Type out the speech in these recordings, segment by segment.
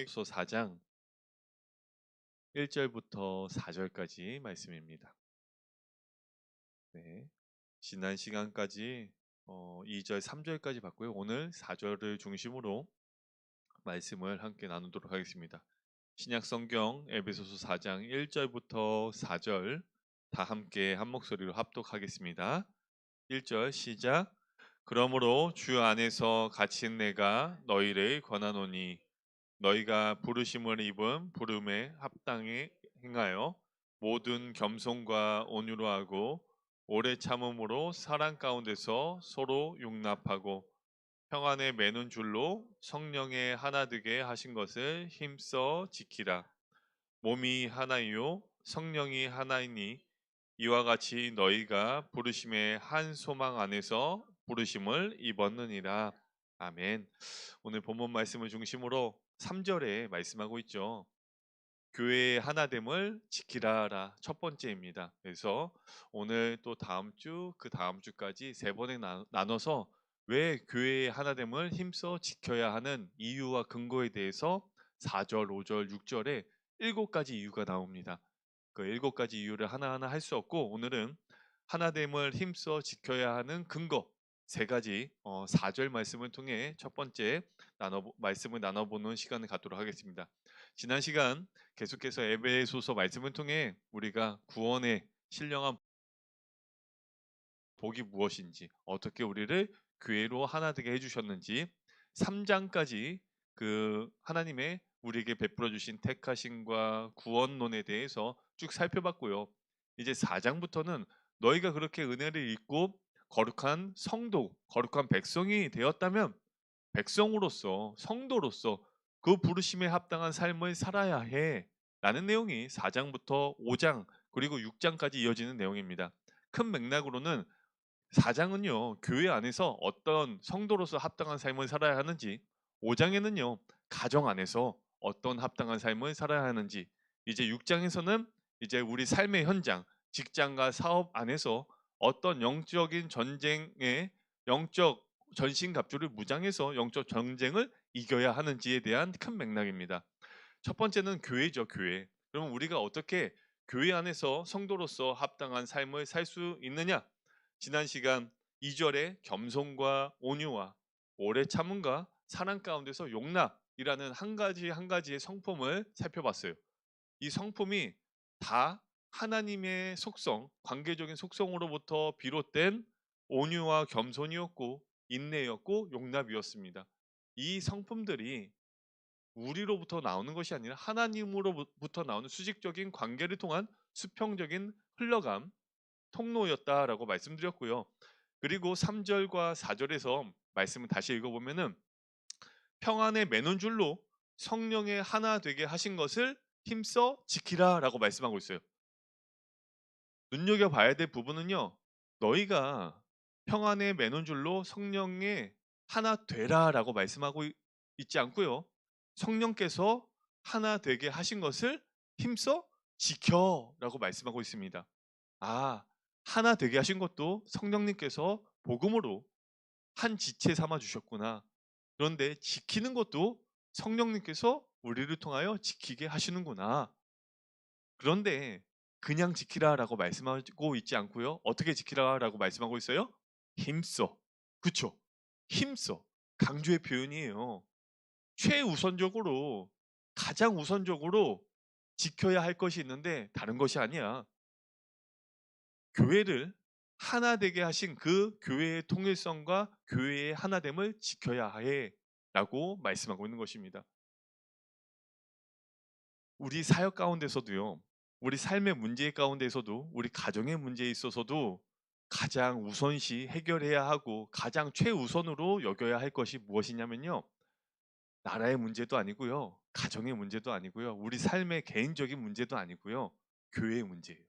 소 4장 1절부터 4절까지 말씀입니다. 네. 지난 시간까지 2절, 3절까지 봤고요. 오늘 4절을 중심으로 말씀을 함께 나누도록 하겠습니다. 신약 성경 에베소서 4장 1절부터 4절 다 함께 한 목소리로 합독하겠습니다. 1절 시작. 그러므로 주 안에서 갇힌 내가 너희를 권하노니 너희가 부르심을 입은 부름에 합당히 행하여 모든 겸손과 온유로 하고 오래 참음으로 사랑 가운데서 서로 용납하고 평안에 매는 줄로 성령의 하나 되게 하신 것을 힘써 지키라. 몸이 하나이요 성령이 하나이니 이와 같이 너희가 부르심의 한 소망 안에서 부르심을 입었느니라. 아멘. 오늘 본문 말씀을 중심으로 3절에 말씀하고 있죠. 교회의 하나됨을 지키라라 첫 번째입니다. 그래서 오늘 또 다음 주, 그 다음 주까지 세 번에 나눠서 왜 교회의 하나됨을 힘써 지켜야 하는 이유와 근거에 대해서 4절, 5절, 6절에 7가지 이유가 나옵니다. 그 7가지 이유를 하나하나 할 수 없고 오늘은 하나됨을 힘써 지켜야 하는 근거 3가지 4절 말씀을 통해 첫 번째 말씀을 나눠보는 시간을 갖도록 하겠습니다. 지난 시간 계속해서 에베소서 말씀을 통해 우리가 구원의 신령한 복이 무엇인지 어떻게 우리를 교회로 하나 되게 해주셨는지 3장까지 그 하나님의 우리에게 베풀어 주신 택하심과 구원론에 대해서 쭉 살펴봤고요. 이제 4장부터는 너희가 그렇게 은혜를 입고 거룩한 성도, 거룩한 백성이 되었다면 백성으로서 성도로서 그 부르심에 합당한 삶을 살아야 해 라는 내용이 4장부터 5장 그리고 6장까지 이어지는 내용입니다. 큰 맥락으로는 4장은요 교회 안에서 어떤 성도로서 합당한 삶을 살아야 하는지 5장에는요 가정 안에서 어떤 합당한 삶을 살아야 하는지 이제 6장에서는 이제 우리 삶의 현장 직장과 사업 안에서 어떤 영적인 전쟁에 영적 전신갑주를 무장해서 영적 전쟁을 이겨야 하는지에 대한 큰 맥락입니다. 첫 번째는 교회죠, 교회. 그럼 우리가 어떻게 교회 안에서 성도로서 합당한 삶을 살 수 있느냐? 지난 시간 2절에 겸손과 온유와 오래 참음과 사랑 가운데서 용납이라는 한 가지 한 가지의 성품을 살펴봤어요. 이 성품이 다 하나님의 속성, 관계적인 속성으로부터 비롯된 온유와 겸손이었고 인내였고 용납이었습니다. 이 성품들이 우리로부터 나오는 것이 아니라 하나님으로부터 나오는 수직적인 관계를 통한 수평적인 흘러감, 통로였다라고 말씀드렸고요. 그리고 3절과 4절에서 말씀을 다시 읽어보면은 평안의 맨원줄로 성령의 하나 되게 하신 것을 힘써 지키라라고 말씀하고 있어요. 눈여겨봐야 될 부분은요. 너희가 평안의 맨원줄로 성령의 하나 되라라고 말씀하고 있지 않고요. 성령께서 하나 되게 하신 것을 힘써 지켜라고 말씀하고 있습니다. 아, 하나 되게 하신 것도 성령님께서 복음으로 한 지체 삼아 주셨구나. 그런데 지키는 것도 성령님께서 우리를 통하여 지키게 하시는구나. 그런데 그냥 지키라라고 말씀하고 있지 않고요. 어떻게 지키라라고 말씀하고 있어요? 힘써. 그쵸? 힘써. 강조의 표현이에요. 최우선적으로 가장 우선적으로 지켜야 할 것이 있는데 다른 것이 아니야. 교회를 하나 되게 하신 그 교회의 통일성과 교회의 하나됨을 지켜야 해라고 말씀하고 있는 것입니다. 우리 사역 가운데서도요. 우리 삶의 문제 가운데서도 우리 가정의 문제에 있어서도 가장 우선시 해결해야 하고 가장 최우선으로 여겨야 할 것이 무엇이냐면요. 나라의 문제도 아니고요. 가정의 문제도 아니고요. 우리 삶의 개인적인 문제도 아니고요. 교회의 문제예요.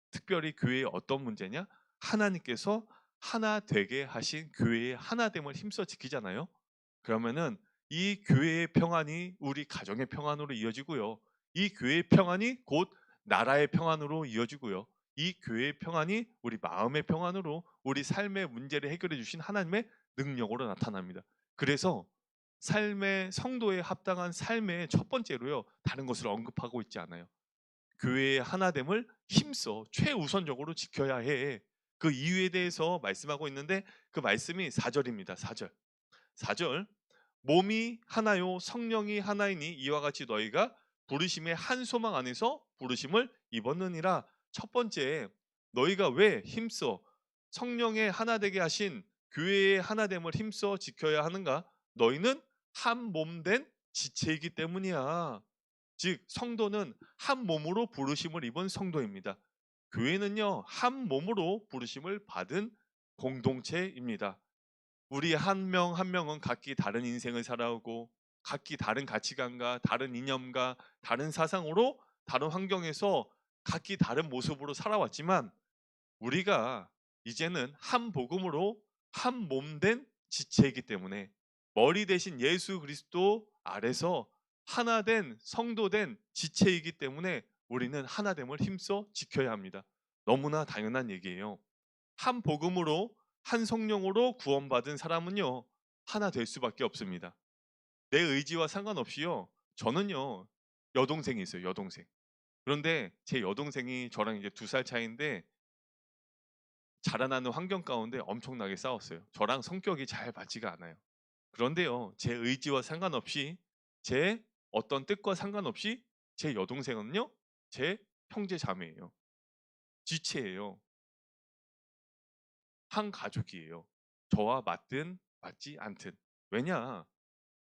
특별히 교회의 어떤 문제냐? 하나님께서 하나 되게 하신 교회의 하나됨을 힘써 지키잖아요. 그러면은 이 교회의 평안이 우리 가정의 평안으로 이어지고요. 이 교회의 평안이 곧 나라의 평안으로 이어지고요. 이 교회의 평안이 우리 마음의 평안으로 우리 삶의 문제를 해결해 주신 하나님의 능력으로 나타납니다. 그래서 삶의 성도에 합당한 삶의 첫 번째로요. 다른 것을 언급하고 있지 않아요. 교회의 하나됨을 힘써 최우선적으로 지켜야 해. 그 이유에 대해서 말씀하고 있는데 그 말씀이 4절입니다. 4절. 4절. 몸이 하나요 성령이 하나이니 이와 같이 너희가 부르심의 한 소망 안에서 부르심을 입었느니라. 첫 번째, 너희가 왜 힘써 성령의 하나 되게 하신 교회의 하나됨을 힘써 지켜야 하는가? 너희는 한 몸 된 지체이기 때문이야. 즉 성도는 한 몸으로 부르심을 입은 성도입니다. 교회는요 한 몸으로 부르심을 받은 공동체입니다. 우리 한 명 한 명은 각기 다른 인생을 살아오고 각기 다른 가치관과 다른 이념과 다른 사상으로 다른 환경에서 각기 다른 모습으로 살아왔지만 우리가 이제는 한 복음으로 한 몸 된 지체이기 때문에 머리 대신 예수 그리스도 아래서 하나 된 성도 된 지체이기 때문에 우리는 하나됨을 힘써 지켜야 합니다. 너무나 당연한 얘기예요. 한 복음으로 한 성령으로 구원받은 사람은요 하나 될 수밖에 없습니다. 내 의지와 상관없이요. 저는요 여동생이 있어요. 여동생. 그런데 제 여동생이 저랑 이제 2살 차이인데 자라나는 환경 가운데 엄청나게 싸웠어요. 저랑 성격이 잘 맞지가 않아요. 그런데요 제 의지와 상관없이 제 어떤 뜻과 상관없이 제 여동생은요 제 형제 자매예요. 지체예요. 한 가족이에요. 저와 맞든 맞지 않든. 왜냐?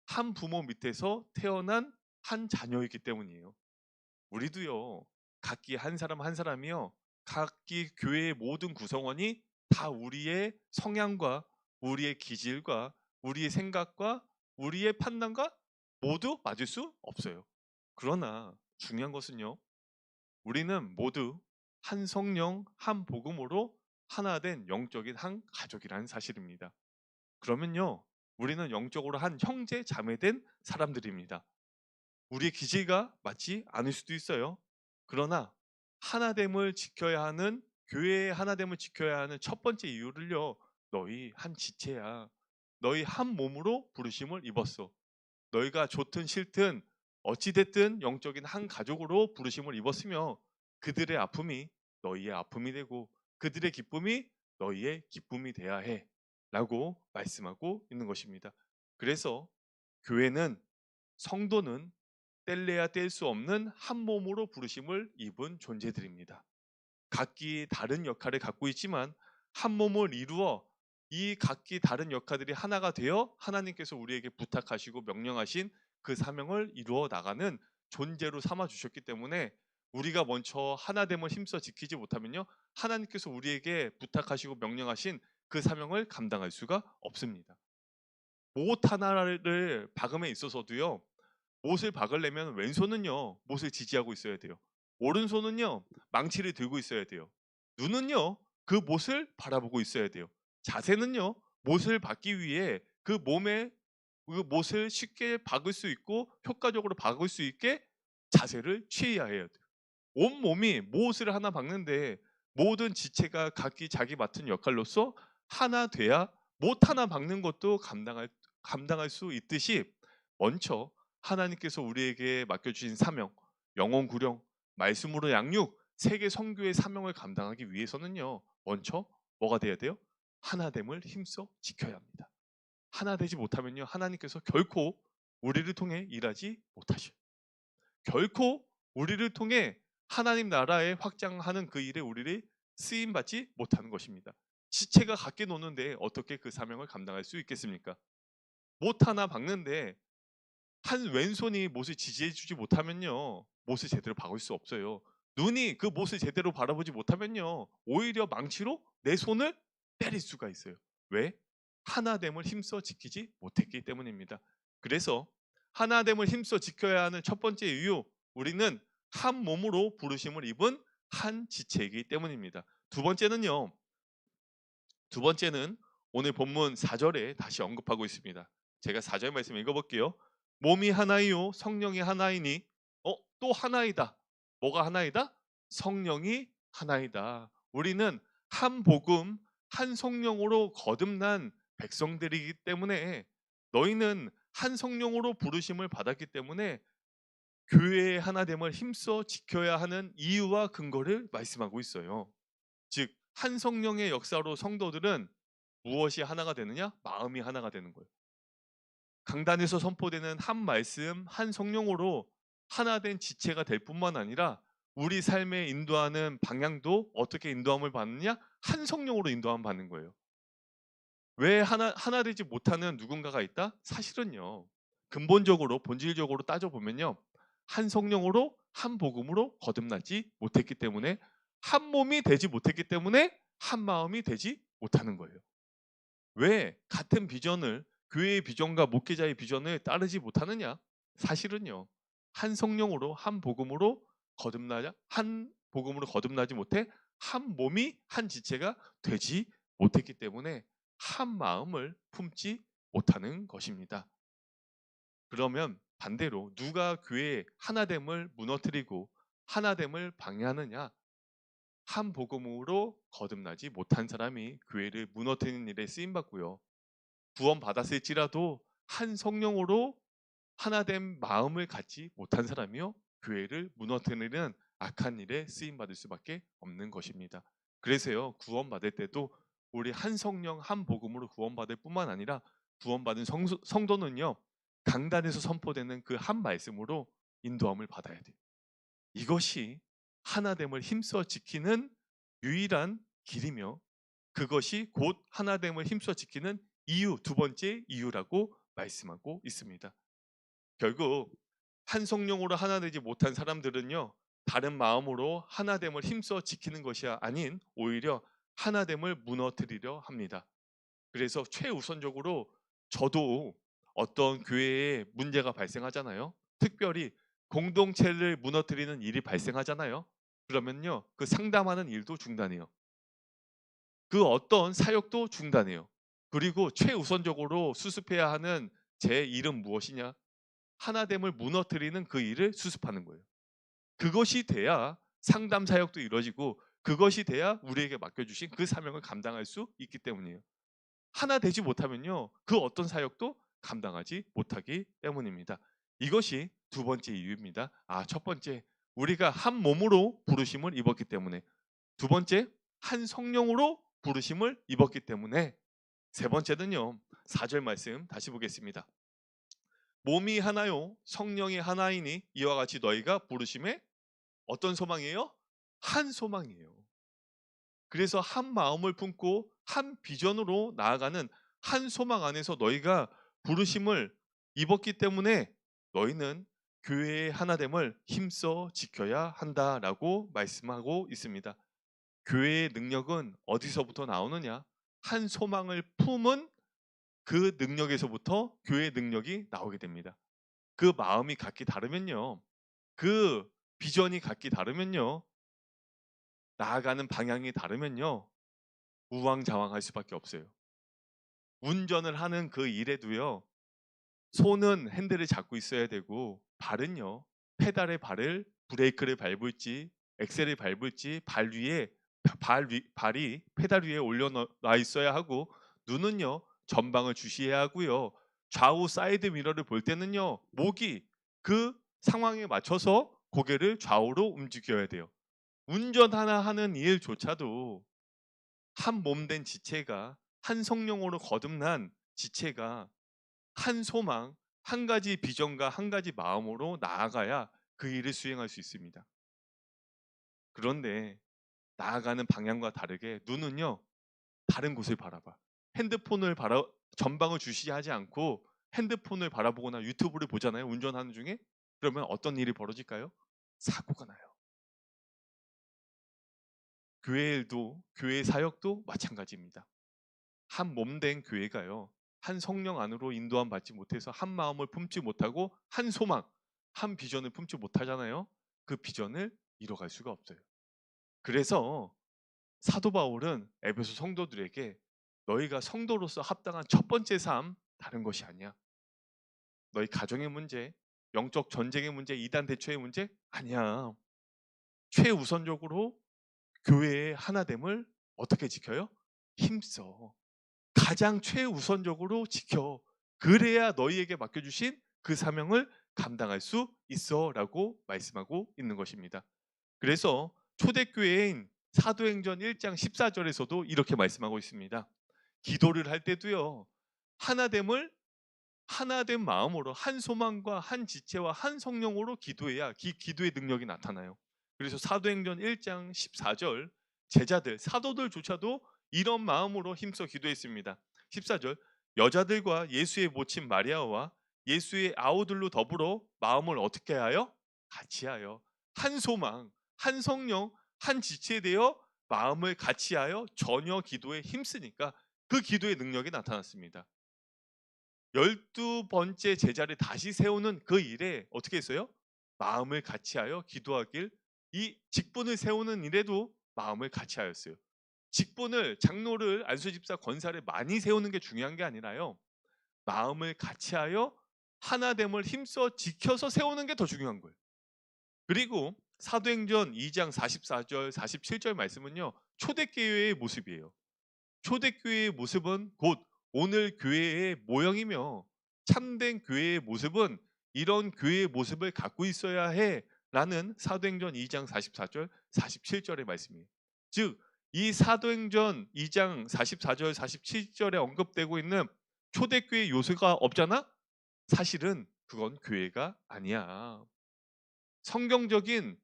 한 부모 밑에서 태어난 한 자녀이기 때문이에요. 우리도요. 각기 한 사람 한 사람이요. 각기 교회의 모든 구성원이 다 우리의 성향과 우리의 기질과 우리의 생각과 우리의 판단과 모두 맞을 수 없어요. 그러나 중요한 것은요. 우리는 모두 한 성령, 한 복음으로 하나 된 영적인 한 가족이라는 사실입니다. 그러면요, 우리는 영적으로 한 형제, 자매된 사람들입니다. 우리의 기질과 맞지 않을 수도 있어요. 그러나 하나됨을 지켜야 하는 교회의 하나됨을 지켜야 하는 첫 번째 이유를요. 너희 한 지체야. 너희 한 몸으로 부르심을 입었어. 너희가 좋든 싫든 어찌 됐든 영적인 한 가족으로 부르심을 입었으며 그들의 아픔이 너희의 아픔이 되고 그들의 기쁨이 너희의 기쁨이 돼야 해라고 말씀하고 있는 것입니다. 그래서 교회는 성도는 뗄래야 뗄 수 없는 한 몸으로 부르심을 입은 존재들입니다. 각기 다른 역할을 갖고 있지만 한 몸을 이루어 이 각기 다른 역할들이 하나가 되어 하나님께서 우리에게 부탁하시고 명령하신 그 사명을 이루어 나가는 존재로 삼아 주셨기 때문에 우리가 먼저 하나됨을 힘써 지키지 못하면요 하나님께서 우리에게 부탁하시고 명령하신 그 사명을 감당할 수가 없습니다. 못 하나를 박음에 있어서도요 못을 박으려면 왼손은요 못을 지지하고 있어야 돼요. 오른손은요 망치를 들고 있어야 돼요. 눈은요 그 못을 바라보고 있어야 돼요. 자세는요 못을 박기 위해 그 몸에 그 못을 쉽게 박을 수 있고 효과적으로 박을 수 있게 자세를 취해야 해요. 온 몸이 못을 하나 박는데 모든 지체가 각기 자기 맡은 역할로서 하나 돼야 못 하나 박는 것도 감당할 수 있듯이 먼저 하나님께서 우리에게 맡겨주신 사명, 영혼 구령, 말씀으로 양육, 세계 선교의 사명을 감당하기 위해서는요. 먼저 뭐가 돼야 돼요? 하나됨을 힘써 지켜야 합니다. 하나 되지 못하면요. 하나님께서 결코 우리를 통해 일하지 못하셔요. 결코 우리를 통해 하나님 나라에 확장하는 그 일에 우리를 쓰임 받지 못하는 것입니다. 지체가 같게 노는데 어떻게 그 사명을 감당할 수 있겠습니까? 못 하나 박는데 한 왼손이 못을 지지해 주지 못하면요. 못을 제대로 박을 수 없어요. 눈이 그 못을 제대로 바라보지 못하면요. 오히려 망치로 내 손을 때릴 수가 있어요. 왜? 하나됨을 힘써 지키지 못했기 때문입니다. 그래서 하나됨을 힘써 지켜야 하는 첫 번째 이유, 우리는 한 몸으로 부르심을 입은 한 지체이기 때문입니다. 두 번째는 오늘 본문 4절에 다시 언급하고 있습니다. 제가 4절 말씀 읽어볼게요. 몸이 하나이요 성령이 하나이니 또 하나이다. 뭐가 하나이다? 성령이 하나이다. 우리는 한 복음 한 성령으로 거듭난 백성들이기 때문에 너희는 한 성령으로 부르심을 받았기 때문에 교회의 하나됨을 힘써 지켜야 하는 이유와 근거를 말씀하고 있어요. 즉, 한 성령의 역사로 성도들은 무엇이 하나가 되느냐? 마음이 하나가 되는 거예요. 강단에서 선포되는 한 말씀, 한 성령으로 하나된 지체가 될 뿐만 아니라 우리 삶에 인도하는 방향도 어떻게 인도함을 받느냐? 한 성령으로 인도함을 받는 거예요. 왜 하나 되지 못하는 누군가가 있다? 사실은요. 근본적으로 본질적으로 따져보면요. 한 성령으로 한 복음으로 거듭나지 못했기 때문에 한 몸이 되지 못했기 때문에 한 마음이 되지 못하는 거예요. 왜 같은 비전을 교회의 비전과 목회자의 비전을 따르지 못하느냐? 사실은요. 한 성령으로 한 복음으로 거듭나지 못해 한 몸이 한 지체가 되지 못했기 때문에 한 마음을 품지 못하는 것입니다. 그러면 반대로 누가 교회의 하나됨을 무너뜨리고 하나됨을 방해하느냐? 한 복음으로 거듭나지 못한 사람이 교회를 무너뜨리는 일에 쓰임 받고요. 구원 받았을지라도 한 성령으로 하나된 마음을 갖지 못한 사람이요 교회를 무너뜨리는 악한 일에 쓰임 받을 수밖에 없는 것입니다. 그래서요 구원 받을 때도 우리 한 성령 한 복음으로 구원 받을 뿐만 아니라 구원받은 성도는요 강단에서 선포되는 그 한 말씀으로 인도함을 받아야 돼요. 이것이 하나됨을 힘써 지키는 유일한 길이며 그것이 곧 하나됨을 힘써 지키는 이유, 두 번째 이유라고 말씀하고 있습니다. 결국 한 성령으로 하나 되지 못한 사람들은요. 다른 마음으로 하나됨을 힘써 지키는 것이 아닌 오히려 하나됨을 무너뜨리려 합니다. 그래서 최우선적으로 저도 어떤 교회에 문제가 발생하잖아요. 특별히 공동체를 무너뜨리는 일이 발생하잖아요. 그러면요. 그 상담하는 일도 중단해요. 그 어떤 사역도 중단해요. 그리고 최우선적으로 수습해야 하는 제 일은 무엇이냐? 하나됨을 무너뜨리는 그 일을 수습하는 거예요. 그것이 돼야 상담 사역도 이루어지고 그것이 돼야 우리에게 맡겨주신 그 사명을 감당할 수 있기 때문이에요. 하나 되지 못하면요. 그 어떤 사역도 감당하지 못하기 때문입니다. 이것이 두 번째 이유입니다. 첫 번째, 우리가 한 몸으로 부르심을 입었기 때문에. 두 번째, 한 성령으로 부르심을 입었기 때문에. 세 번째는요. 4절 말씀 다시 보겠습니다. 몸이 하나요 성령이 하나이니 이와 같이 너희가 부르심에 어떤 소망이에요? 한 소망이에요. 그래서 한 마음을 품고 한 비전으로 나아가는 한 소망 안에서 너희가 부르심을 입었기 때문에 너희는 교회의 하나됨을 힘써 지켜야 한다라고 말씀하고 있습니다. 교회의 능력은 어디서부터 나오느냐? 한 소망을 품은 그 능력에서부터 교회의 능력이 나오게 됩니다. 그 마음이 각기 다르면요. 그 비전이 각기 다르면요. 나아가는 방향이 다르면요. 우왕좌왕할 수밖에 없어요. 운전을 하는 그 일에도요. 손은 핸들을 잡고 있어야 되고 발은요. 페달의 발을 브레이크를 밟을지 엑셀을 밟을지 발이 페달 위에 올려놔 있어야 하고 눈은요. 전방을 주시해야 하고요. 좌우 사이드 미러를 볼 때는요. 목이 그 상황에 맞춰서 고개를 좌우로 움직여야 돼요. 운전 하나 하는 일조차도 한 몸된 지체가 한 성령으로 거듭난 지체가 한 소망, 한 가지 비전과 한 가지 마음으로 나아가야 그 일을 수행할 수 있습니다. 그런데 나아가는 방향과 다르게 눈은요 다른 곳을 바라봐. 핸드폰을 전방을 주시하지 않고 핸드폰을 바라보거나 유튜브를 보잖아요. 운전하는 중에. 그러면 어떤 일이 벌어질까요? 사고가 나요. 교회 일도 교회 사역도 마찬가지입니다. 한 몸된 교회가요. 한 성령 안으로 인도함 받지 못해서 한 마음을 품지 못하고 한 소망, 한 비전을 품지 못하잖아요. 그 비전을 이뤄갈 수가 없어요. 그래서 사도 바울은 에베소 성도들에게 너희가 성도로서 합당한 첫 번째 삶 다른 것이 아니야. 너희 가정의 문제, 영적 전쟁의 문제, 이단 대처의 문제 아니야. 최우선적으로 교회의 하나됨을 어떻게 지켜요? 힘써. 가장 최우선적으로 지켜. 그래야 너희에게 맡겨주신 그 사명을 감당할 수 있어라고 말씀하고 있는 것입니다. 그래서 초대교회인 사도행전 1장 14절에서도 이렇게 말씀하고 있습니다. 기도를 할 때도요. 하나됨을 하나된 마음으로 한 소망과 한 지체와 한 성령으로 기도해야 기도의 능력이 나타나요. 그래서 사도행전 1장 14절 제자들 사도들조차도 이런 마음으로 힘써 기도했습니다. 14절 여자들과 예수의 모친 마리아와 예수의 아우들로 더불어 마음을 어떻게 하여 같이 하여 한 소망, 한 성령, 한 지체에 대여 마음을 같이 하여 전혀 기도에 힘쓰니까 그 기도의 능력이 나타났습니다. 12번째 제자를 다시 세우는 그 일에 어떻게 했어요? 마음을 같이하여 기도하길 이 직분을 세우는 일에도 마음을 같이하였어요. 직분을 장로를 안수집사 권사를 많이 세우는 게 중요한 게 아니라요. 마음을 같이하여 하나됨을 힘써 지켜서 세우는 게 더 중요한 거예요. 그리고 사도행전 2장 44절 47절 말씀은요. 초대교회의 모습이에요. 초대교회의 모습은 곧 오늘 교회의 모형이며 참된 교회의 모습은 이런 교회의 모습을 갖고 있어야 해라는 사도행전 2장 44절 47절의 말씀이에요. 즉 이 사도행전 2장 44절 47절에 언급되고 있는 초대교회 요소가 없잖아? 사실은 그건 교회가 아니야. 성경적인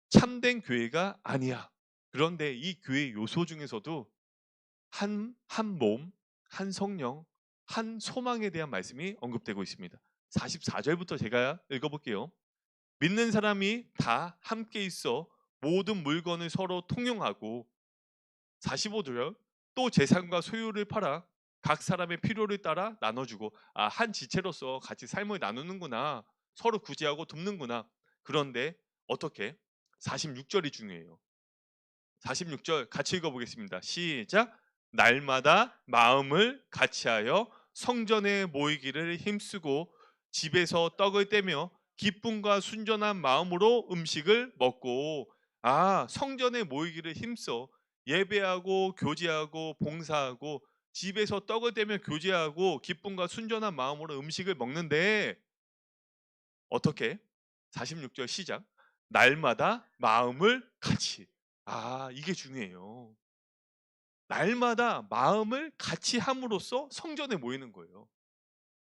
참된 교회가 아니야. 그런데 이 교회 요소 중에서도 한 몸, 한 성령, 한 소망에 대한 말씀이 언급되고 있습니다. 44절부터 제가 읽어볼게요. 믿는 사람이 다 함께 있어 모든 물건을 서로 통용하고 45절 또 재산과 소유를 팔아 각 사람의 필요를 따라 나눠주고 한 지체로서 같이 삶을 나누는구나. 서로 구제하고 돕는구나. 그런데 어떻게? 46절이 중요해요. 46절 같이 읽어보겠습니다. 시작. 날마다 마음을 같이하여 성전에 모이기를 힘쓰고 집에서 떡을 떼며 기쁨과 순전한 마음으로 음식을 먹고 성전에 모이기를 힘써 예배하고 교제하고 봉사하고 집에서 떡을 떼며 교제하고 기쁨과 순전한 마음으로 음식을 먹는데 어떻게? 46절 시작. 날마다 마음을 같이. 이게 중요해요. 날마다 마음을 같이 함으로써 성전에 모이는 거예요.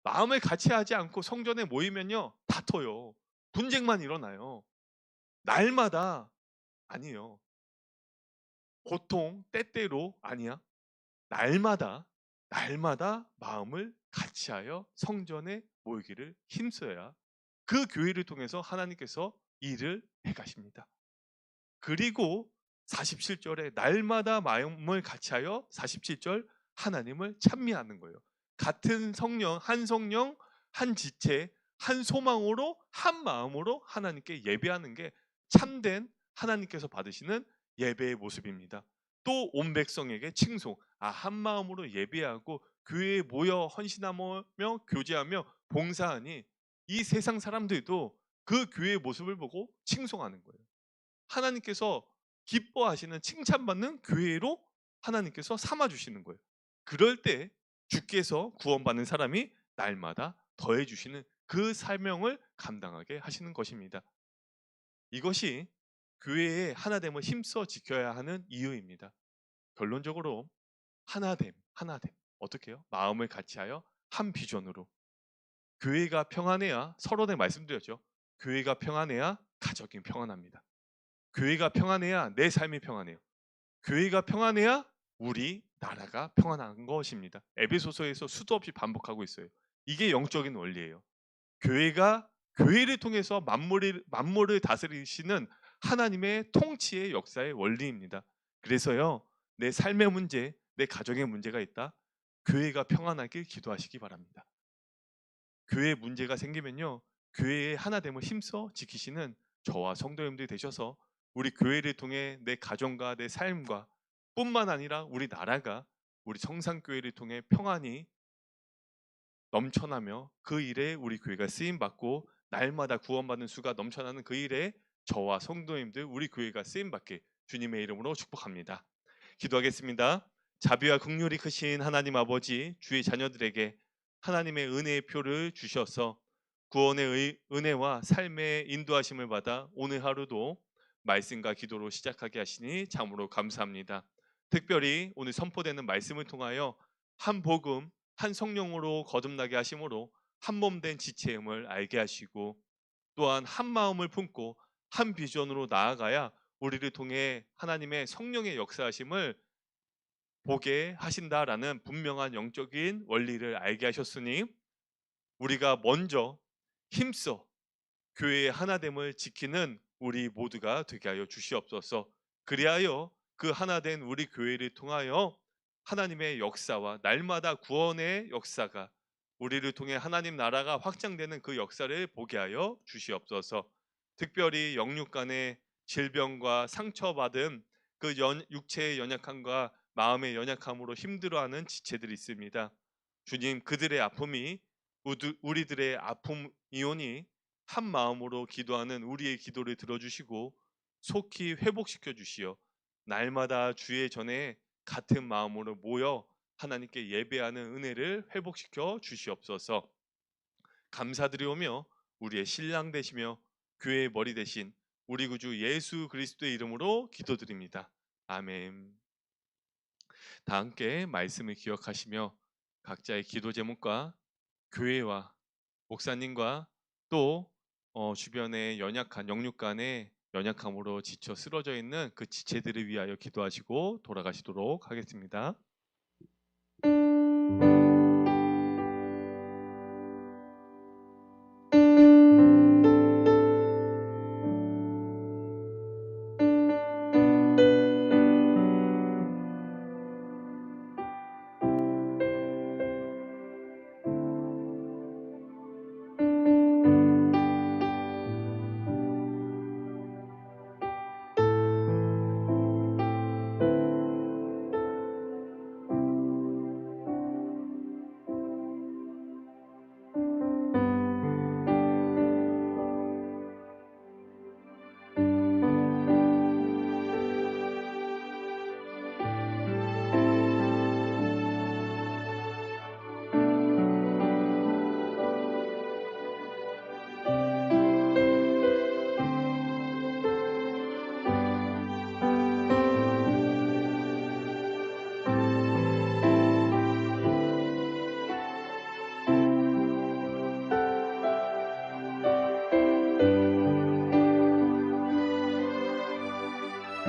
마음을 같이 하지 않고 성전에 모이면요. 다퉈요. 분쟁만 일어나요. 날마다 아니에요. 보통 때때로 아니야. 날마다 마음을 같이 하여 성전에 모이기를 힘써야 그 교회를 통해서 하나님께서 일을 해 가십니다. 그리고 47절에 날마다 마음을 같이하여 47절 하나님을 찬미하는 거예요. 같은 성령, 한 지체, 한 소망으로 한 마음으로 하나님께 예배하는 게 참된 하나님께서 받으시는 예배의 모습입니다. 또 온 백성에게 칭송. 한 마음으로 예배하고 교회에 모여 헌신하며 교제하며 봉사하니 이 세상 사람들도 그 교회의 모습을 보고 칭송하는 거예요. 하나님께서 기뻐하시는 칭찬받는 교회로 하나님께서 삼아 주시는 거예요. 그럴 때 주께서 구원받는 사람이 날마다 더해 주시는 그 사명을 감당하게 하시는 것입니다. 이것이 교회의 하나됨을 힘써 지켜야 하는 이유입니다. 결론적으로 하나됨. 어떻게 해요? 마음을 같이하여 한 비전으로. 교회가 평안해야 서론에 말씀드렸죠. 교회가 평안해야 가족이 평안합니다. 교회가 평안해야 내 삶이 평안해요. 교회가 평안해야 우리 나라가 평안한 것입니다. 에베소서에서 수도 없이 반복하고 있어요. 이게 영적인 원리예요. 교회가 교회를 통해서 만물을 다스리시는 하나님의 통치의 역사의 원리입니다. 그래서요. 내 삶의 문제, 내 가정의 문제가 있다. 교회가 평안하길 기도하시기 바랍니다. 교회에 문제가 생기면요. 교회의 하나됨을 힘써 지키시는 저와 성도님들이 되셔서 우리 교회를 통해 내 가정과 내 삶과 뿐만 아니라 우리 나라가 우리 성산교회를 통해 평안이 넘쳐나며 그 일에 우리 교회가 쓰임받고 날마다 구원받는 수가 넘쳐나는 그 일에 저와 성도님들 우리 교회가 쓰임받게 주님의 이름으로 축복합니다. 기도하겠습니다. 자비와 긍휼이 크신 하나님 아버지 주의 자녀들에게 하나님의 은혜의 표를 주셔서 구원의 은혜와 삶의 인도하심을 받아 오늘 하루도 말씀과 기도로 시작하게 하시니 참으로 감사합니다. 특별히 오늘 선포되는 말씀을 통하여 한 복음, 한 성령으로 거듭나게 하심으로 한 몸 된 지체임을 알게 하시고, 또한 한 마음을 품고 한 비전으로 나아가야 우리를 통해 하나님의 성령의 역사하심을 보게 하신다라는 분명한 영적인 원리를 알게 하셨으니, 우리가 먼저 힘써 교회의 하나됨을 지키는 우리 모두가 되게 하여 주시옵소서. 그리하여 그 하나된 우리 교회를 통하여 하나님의 역사와 날마다 구원의 역사가, 우리를 통해 하나님 나라가 확장되는 그 역사를 보게 하여 주시옵소서. 특별히 영육 간의 질병과 상처받은 그 육체의 연약함과 마음의 연약함으로 힘들어하는 지체들이 있습니다. 주님, 그들의 아픔이 우리들의 아픔이오니 한 마음으로 기도하는 우리의 기도를 들어주시고 속히 회복시켜 주시어 날마다 주의 전에 같은 마음으로 모여 하나님께 예배하는 은혜를 회복시켜 주시옵소서. 감사드리오며 우리의 신랑 되시며 교회의 머리 되신 우리 구주 예수 그리스도의 이름으로 기도드립니다. 아멘. 다 함께 말씀을 기억하시며 각자의 기도 제목과 교회와 목사님과 또 주변의 연약한 영육 간의 연약함으로 지쳐 쓰러져 있는 그 지체들을 위하여 기도하시고 돌아가시도록 하겠습니다.